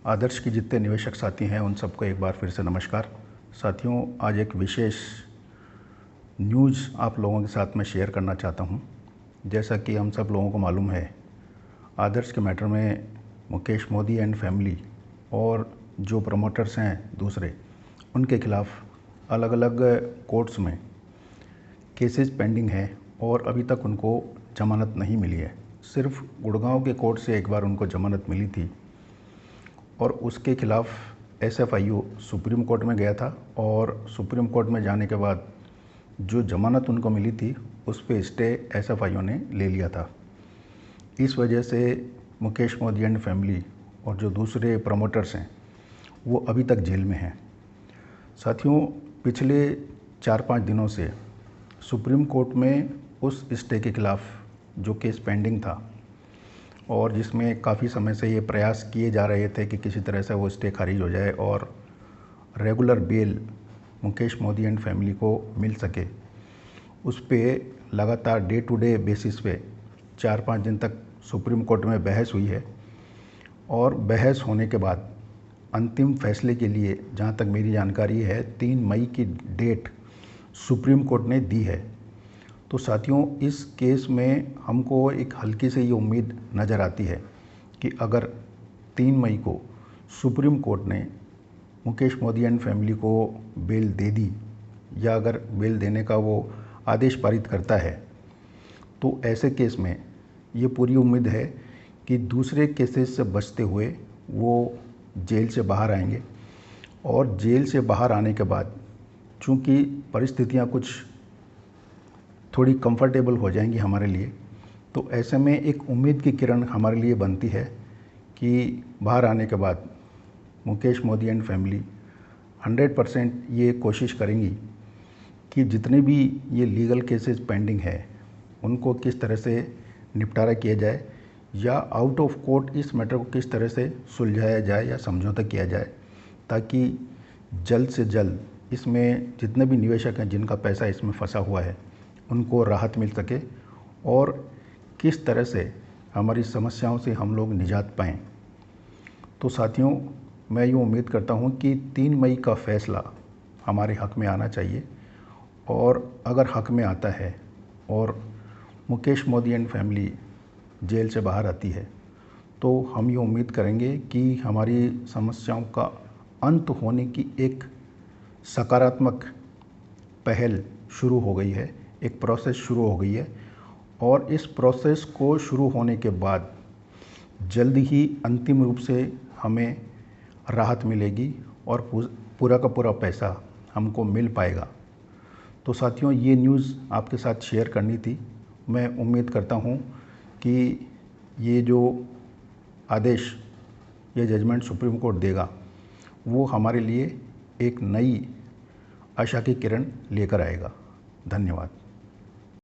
आदर्श के जितने निवेशक साथी हैं उन सबको एक बार फिर से नमस्कार। साथियों, आज एक विशेष न्यूज़ आप लोगों के साथ में शेयर करना चाहता हूं। जैसा कि हम सब लोगों को मालूम है, आदर्श के मैटर में मुकेश मोदी एंड फैमिली और जो प्रमोटर्स हैं दूसरे, उनके खिलाफ़ अलग अलग कोर्ट्स में केसेस पेंडिंग है और अभी तक उनको जमानत नहीं मिली है। सिर्फ गुड़गांव के कोर्ट से एक बार उनको जमानत मिली थी और उसके खिलाफ़ एसएफआईओ सुप्रीम कोर्ट में गया था और सुप्रीम कोर्ट में जाने के बाद जो जमानत उनको मिली थी उस पे स्टे एसएफआईओ ने ले लिया था। इस वजह से मुकेश मोदी एंड फैमिली और जो दूसरे प्रमोटर्स हैं वो अभी तक जेल में हैं। साथियों, पिछले 4-5 दिनों से सुप्रीम कोर्ट में उस स्टे के खिलाफ़ जो केस पेंडिंग था और जिसमें काफ़ी समय से ये प्रयास किए जा रहे थे कि किसी तरह से वो स्टे खारिज हो जाए और regular bell Mukesh Modi and family को मिल सके, उस पे लगातार डे टू डे बेसिस पे 4-5 दिन तक सुप्रीम कोर्ट में बहस हुई है। और बहस होने के बाद अंतिम फैसले के लिए, जहाँ तक मेरी जानकारी है, 3 मई की डेट सुप्रीम कोर्ट ने दी है। तो साथियों, इस केस में हमको एक हल्की से ये उम्मीद नज़र आती है कि अगर 3 मई को सुप्रीम कोर्ट ने मुकेश मोदी एंड फैमिली को बेल दे दी या अगर बेल देने का वो आदेश पारित करता है, तो ऐसे केस में ये पूरी उम्मीद है कि दूसरे केसेस से बचते हुए वो जेल से बाहर आएंगे। और जेल से बाहर आने के बाद चूँकि परिस्थितियाँ कुछ थोड़ी कंफर्टेबल हो जाएंगी हमारे लिए, तो ऐसे में एक उम्मीद की किरण हमारे लिए बनती है कि बाहर आने के बाद मुकेश मोदी एंड फैमिली 100% ये कोशिश करेंगी कि जितने भी ये लीगल केसेस पेंडिंग है उनको किस तरह से निपटारा किया जाए या आउट ऑफ कोर्ट इस मैटर को किस तरह से सुलझाया जाए या समझौता किया जाए, ताकि जल्द से जल्द इसमें जितने भी निवेशक हैं जिनका पैसा इसमें फंसा हुआ है उनको राहत मिल सके और किस तरह से हमारी समस्याओं से हम लोग निजात पाएँ। तो साथियों, मैं यूँ उम्मीद करता हूँ कि 3 मई का फ़ैसला हमारे हक़ में आना चाहिए और अगर हक़ में आता है और मुकेश मोदी एंड फैमिली जेल से बाहर आती है, तो हम ये उम्मीद करेंगे कि हमारी समस्याओं का अंत होने की एक सकारात्मक पहल शुरू हो गई है, एक प्रोसेस शुरू हो गई है। और इस प्रोसेस को शुरू होने के बाद जल्द ही अंतिम रूप से हमें राहत मिलेगी और पूरा का पूरा पैसा हमको मिल पाएगा। तो साथियों, ये न्यूज़ आपके साथ शेयर करनी थी। मैं उम्मीद करता हूँ कि ये जो आदेश, ये जजमेंट सुप्रीम कोर्ट देगा, वो हमारे लिए एक नई आशा की किरण लेकर आएगा। धन्यवाद।